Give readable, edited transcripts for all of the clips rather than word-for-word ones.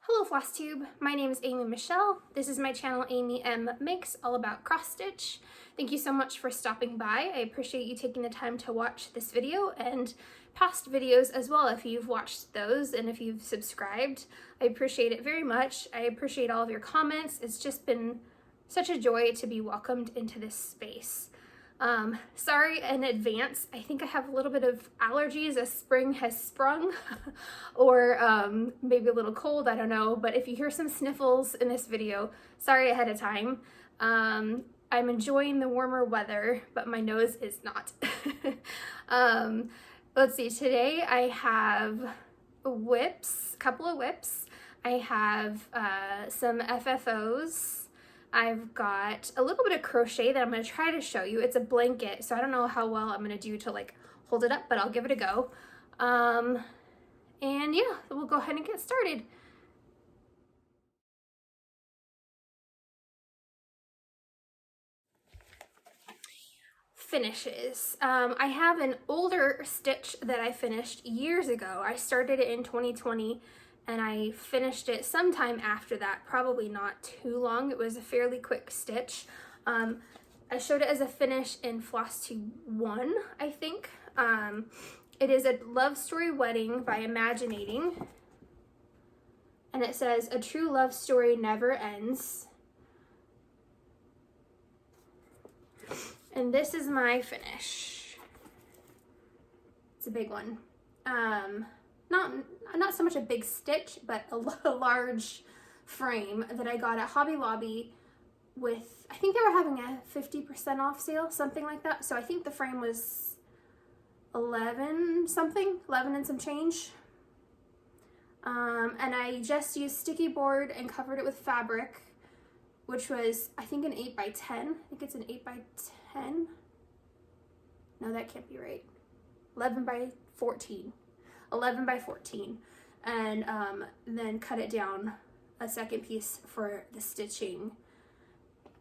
Hello Flosstube, my name is Amy Michelle. This is my channel Amy M Makes, all about cross stitch. Thank you so much for stopping by. I appreciate you taking the time to watch this video and past videos as well if you've watched those and if you've subscribed. I appreciate it very much. I appreciate all of your comments. It's just been such a joy to be welcomed into this space. Sorry in advance. I think I have a little bit of allergies as spring has sprung or maybe a little cold, I don't know. But if you hear some sniffles in this video, sorry ahead of time. I'm enjoying the warmer weather, but my nose is not. Let's see, today I have whips, a couple of whips. I have some FFOs. I've got a little bit of crochet that I'm going to try to show you. It's a blanket, so I don't know how well I'm going to do to like hold it up, but I'll give it a go. And yeah, we'll go ahead and get started. Finishes. I have an older stitch that I finished years ago. I started it in 2020 and I finished it sometime after that, probably not too long. It was a fairly quick stitch. I showed it as a finish in Flosstube 1, I think. It is a love story wedding by Imaginating. And it says, "A true love story never ends." And this is my finish. It's a big one. Not so much a big stitch, but a large frame that I got at Hobby Lobby with, I think they were having a 50% off sale, something like that. So I think the frame was 11 and some change. And I just used sticky board and covered it with fabric, which was, I think, an 8x10. I think it's an 8x10. No, that can't be right. 11x14. 11x14. And then cut it down a second piece for the stitching.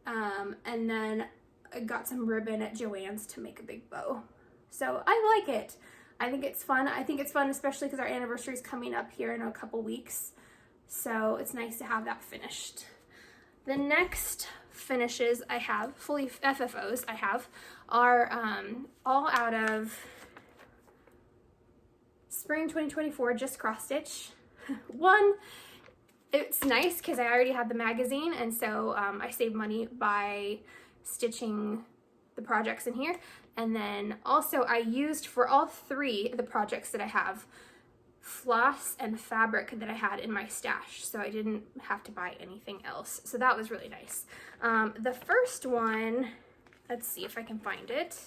And then I got some ribbon at Joann's to make a big bow. So I like it. I think it's fun. I think it's fun, especially because our anniversary is coming up here in a couple weeks. So it's nice to have that finished. The next finishes I have, fully FFOs I have, are all out of Spring 2024 Just Cross Stitch. One, it's nice because I already had the magazine, and so I saved money by stitching the projects in here. And then also I used for all three of the projects that I have floss and fabric that I had in my stash, so I didn't have to buy anything else. So that was really nice. The first one, let's see if I can find it.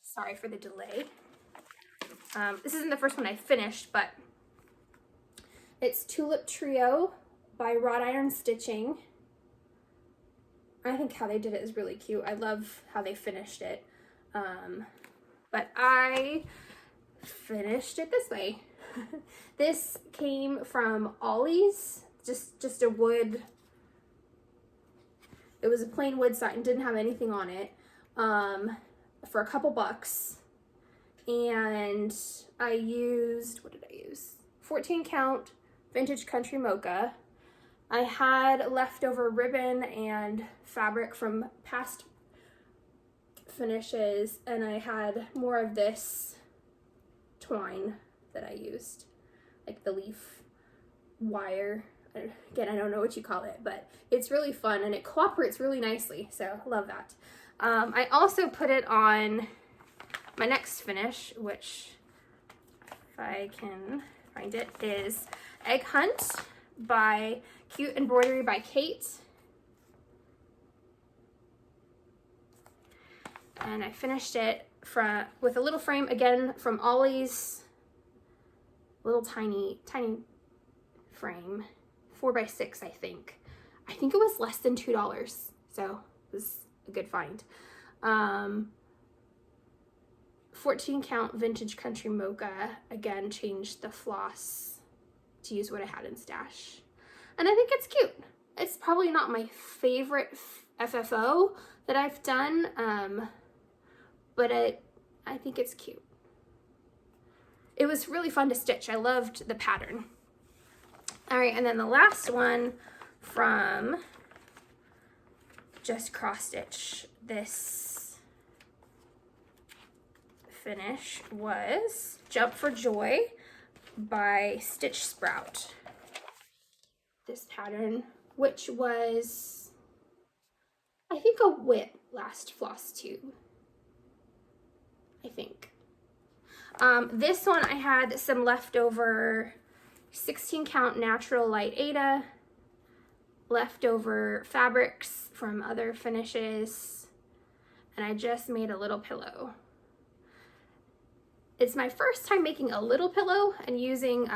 Sorry for the delay. This isn't the first one I finished, but it's Tulip Trio by Wrought Iron Stitching. I think how they did it is really cute. I love how they finished it. But I finished it this way. This came from Ollie's, just a wood. It was a plain wood sign, didn't have anything on it, for a couple bucks. And I used, what did I use? 14 count vintage country mocha. I had leftover ribbon and fabric from past finishes, and I had more of this twine that I used, like the leaf wire. Again, I don't know what you call it, but it's really fun and it cooperates really nicely, so love that. I also put it on my next finish, which, if I can find it, is Egg Hunt by Cute Embroidery by Kate. And I finished it with a little frame, again, from Ollie's. Little tiny frame. 4x6, I think. I think it was less than $2, so it was a good find. 14 count vintage country mocha, again, changed the floss to use what I had in stash. And I think it's cute. It's probably not my favorite FFO that I've done, but I think it's cute. It was really fun to stitch. I loved the pattern. All right, and then the last one from Just Cross Stitch this finish was Jump for Joy by Stitch Sprout. This pattern, which was, I think, a whip last Flosstube. I think. This one I had some leftover 16 count natural light Aida, leftover fabrics from other finishes, and I just made a little pillow. It's my first time making a little pillow and using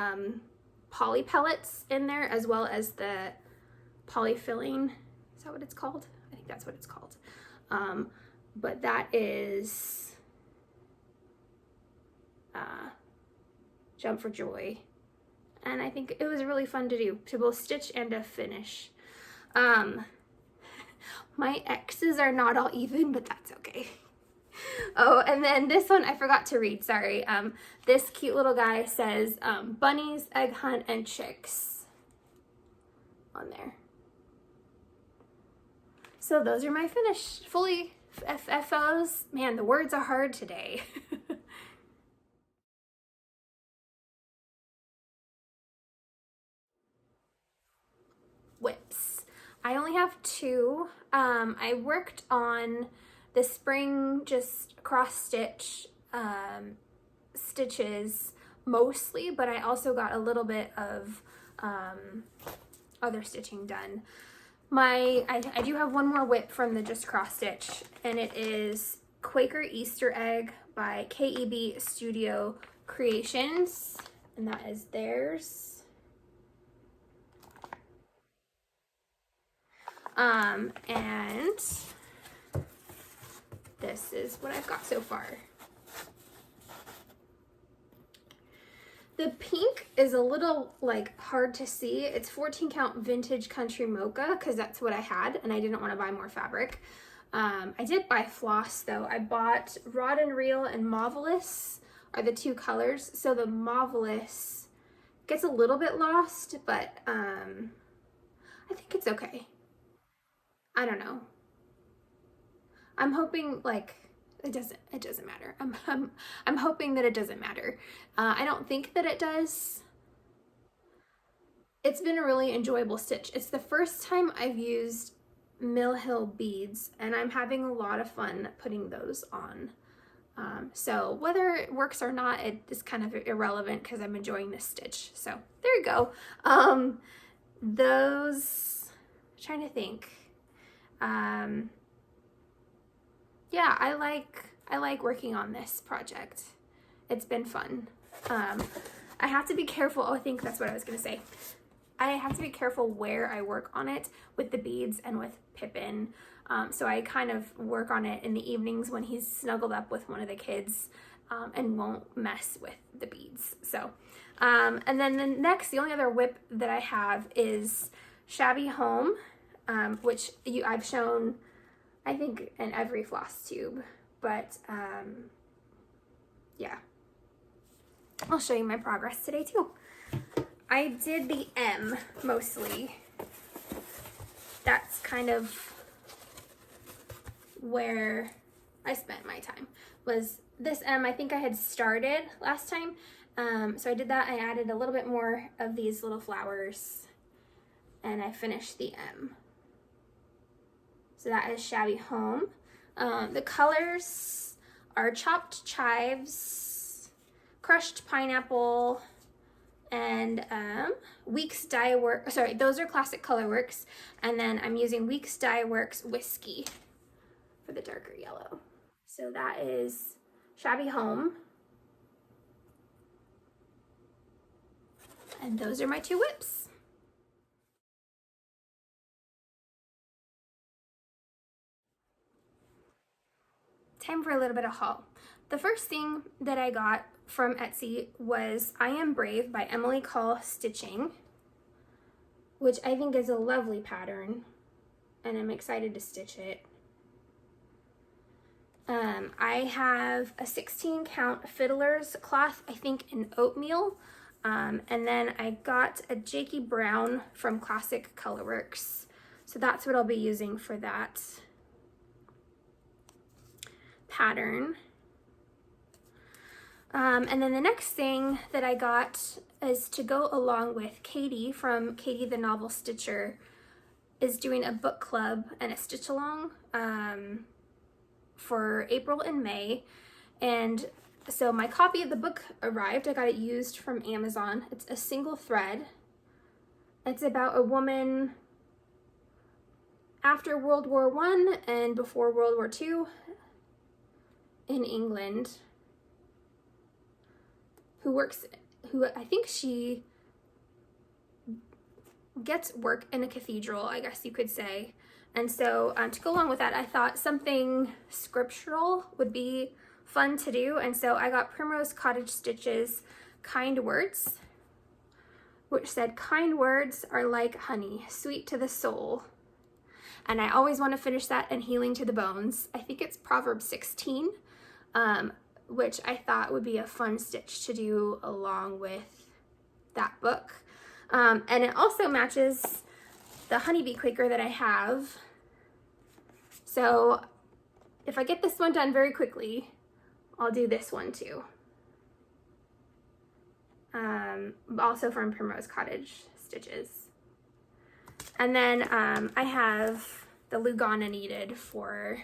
poly pellets in there, as well as the polyfilling. Is that what it's called? I think that's what it's called. But that is Jump for Joy. And I think it was really fun to do, to both stitch and to finish. My X's are not all even, but that's okay. Oh, and then this one I forgot to read, sorry. This cute little guy says bunnies, egg hunt, and chicks on there. So those are my finished, fully FFOs. Man, the words are hard today. Whips. I only have two. I worked on the spring just cross stitch stitches mostly, but I also got a little bit of other stitching done. I do have one more whip from the Just Cross Stitch, and it is Quaker Easter Egg by KEB Studio Creations, and that is theirs. And this is what I've got so far. The pink is a little like hard to see. It's 14 count vintage country mocha because that's what I had and I didn't want to buy more fabric. I did buy floss though. I bought Rod and Reel and Marvelous are the two colors. So the Marvelous gets a little bit lost, but I think it's okay. I don't know. I'm hoping like it doesn't matter. I'm hoping that it doesn't matter. I don't think that it does. It's been a really enjoyable stitch. It's the first time I've used Mill Hill beads and I'm having a lot of fun putting those on. So whether it works or not, it is kind of irrelevant because I'm enjoying this stitch. So there you go. Those, I'm trying to think. Yeah, I like working on this project. It's been fun. I have to be careful. Oh, I think that's what I was gonna say. I have to be careful where I work on it with the beads and with Pippin. So I kind of work on it in the evenings when he's snuggled up with one of the kids and won't mess with the beads. So, and then the only other whip that I have is Shabby Home, which I've shown, I think, in every Flosstube, but yeah, I'll show you my progress today too. I did the M mostly. That's kind of where I spent my time, was this M. I think I had started last time, so I did that. I added a little bit more of these little flowers and I finished the M. So that is Shabby Home. The colors are Chopped Chives, Crushed Pineapple, and Weeks Dye Work. Sorry, those are Classic Color Works. And then I'm using Weeks Dye Works Whiskey for the darker yellow. So that is Shabby Home. And those are my two whips. Time for a little bit of haul. The first thing that I got from Etsy was I Am Brave by Emily Call Stitching, which I think is a lovely pattern and I'm excited to stitch it. I have a 16 count Fiddler's cloth, I think in oatmeal. And then I got a Jakey Brown from Classic Colorworks. So that's what I'll be using for that pattern. And then the next thing that I got is to go along with Katie from Katie the Novel Stitcher is doing a book club and a stitch along for April and May. And so my copy of the book arrived. I got it used from Amazon. It's a single thread. It's about a woman after World War I and before World War II in England who I think she gets work in a cathedral, I guess you could say. And so to go along with that, I thought something scriptural would be fun to do. And so I got Primrose Cottage Stitches Kind Words, which said, "Kind words are like honey, sweet to the soul." And I always want to finish that, and healing to the bones. I think it's Proverbs 16, which I thought would be a fun stitch to do along with that book. And it also matches the honeybee Quaker that I have. So if I get this one done very quickly, I'll do this one too. Also from Primrose Cottage Stitches. And then I have the Lugana needed for,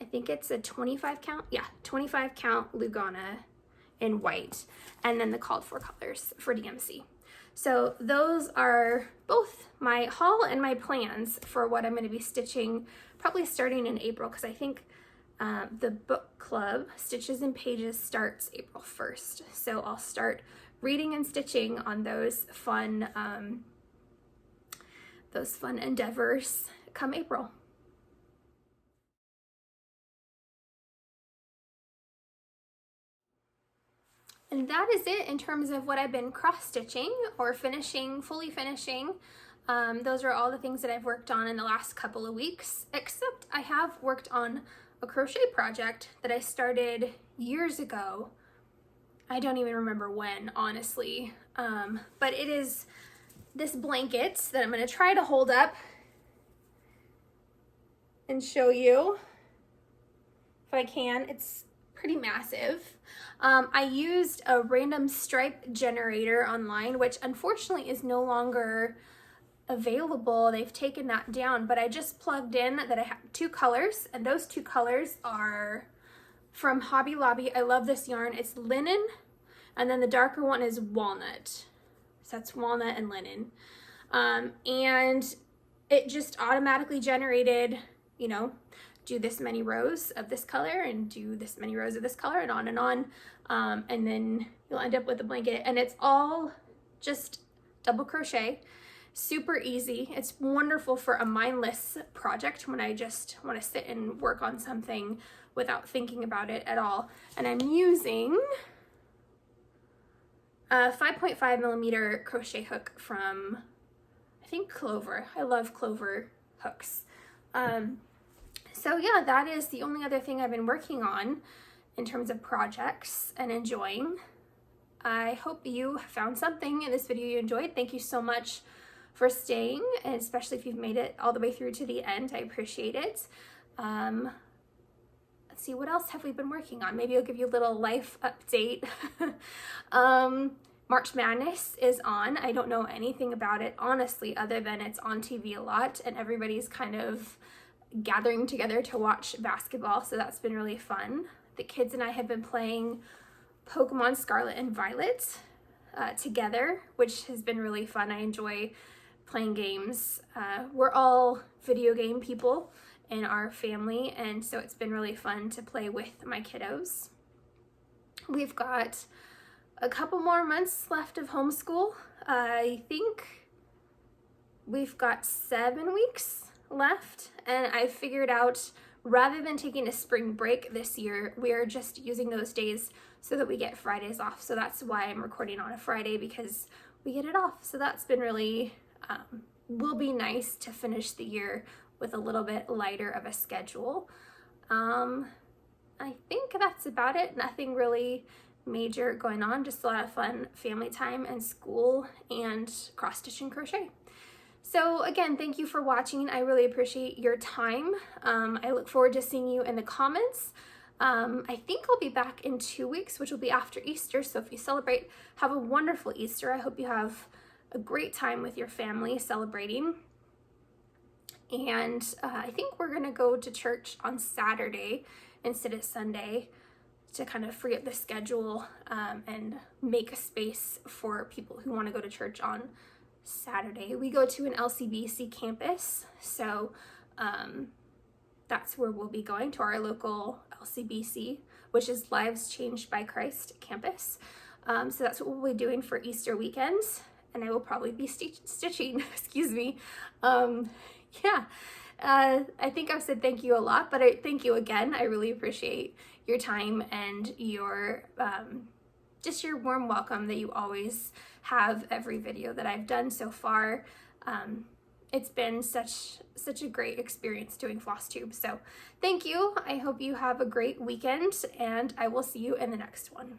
I think it's a 25 count. Yeah, 25 count Lugana in white. And then the called for colors for DMC. So those are both my haul and my plans for what I'm going to be stitching, probably starting in April, because I think the book club, Stitches and Pages, starts April 1st. So I'll start reading and stitching on those fun endeavors come April. And that is it in terms of what I've been cross-stitching or finishing, fully finishing. Those are all the things that I've worked on in the last couple of weeks, except I have worked on a crochet project that I started years ago. I don't even remember when, honestly. But it is this blanket that I'm going to try to hold up and show you if I can. It's pretty massive. I used a random stripe generator online, which unfortunately is no longer available. They've taken that down, but I just plugged in that I have 2 colors, and those 2 colors are from Hobby Lobby. I love this yarn. It's linen, and then the darker one is walnut. So that's walnut and linen. And it just automatically generated, you know, do this many rows of this color and do this many rows of this color and on and on. And then you'll end up with a blanket, and it's all just double crochet. Super easy. It's wonderful for a mindless project when I just want to sit and work on something without thinking about it at all. And I'm using a 5.5 millimeter crochet hook from, I think, Clover. I love Clover hooks. So yeah, that is the only other thing I've been working on in terms of projects and enjoying. I hope you found something in this video you enjoyed. Thank you so much for staying, and especially if you've made it all the way through to the end. I appreciate it. Let's see, what else have we been working on? Maybe I'll give you a little life update. March Madness is on. I don't know anything about it, honestly, other than it's on TV a lot, and everybody's kind of gathering together to watch basketball, so that's been really fun. The kids and I have been playing Pokemon Scarlet and Violet together, which has been really fun. I enjoy playing games. We're all video game people in our family, and so it's been really fun to play with my kiddos. We've got a couple more months left of homeschool. I think we've got 7 weeks left, and I figured out, rather than taking a spring break this year, we are just using those days so that we get Fridays off. So that's why I'm recording on a Friday, because we get it off. So that's been really, will be nice to finish the year with a little bit lighter of a schedule. I think that's about it. Nothing really major going on, just a lot of fun family time and school and cross stitch and crochet. So again, thank you for watching. I really appreciate your time. I look forward to seeing you in the comments. I think I'll be back in 2 weeks, which will be after Easter. So if you celebrate, have a wonderful Easter. I hope you have a great time with your family celebrating. And I think we're gonna go to church on Saturday instead of Sunday to kind of free up the schedule and make a space for people who want to go to church on Saturday. We go to an LCBC campus, so that's where we'll be going, to our local LCBC, which is Lives Changed by Christ campus. So that's what we'll be doing for Easter weekends, and I will probably be stitching, excuse me. Yeah, I think I've said thank you a lot, but thank you again. I really appreciate your time and your just your warm welcome that you always have every video that I've done so far. It's been such a great experience doing Flosstube. So thank you. I hope you have a great weekend, and I will see you in the next one.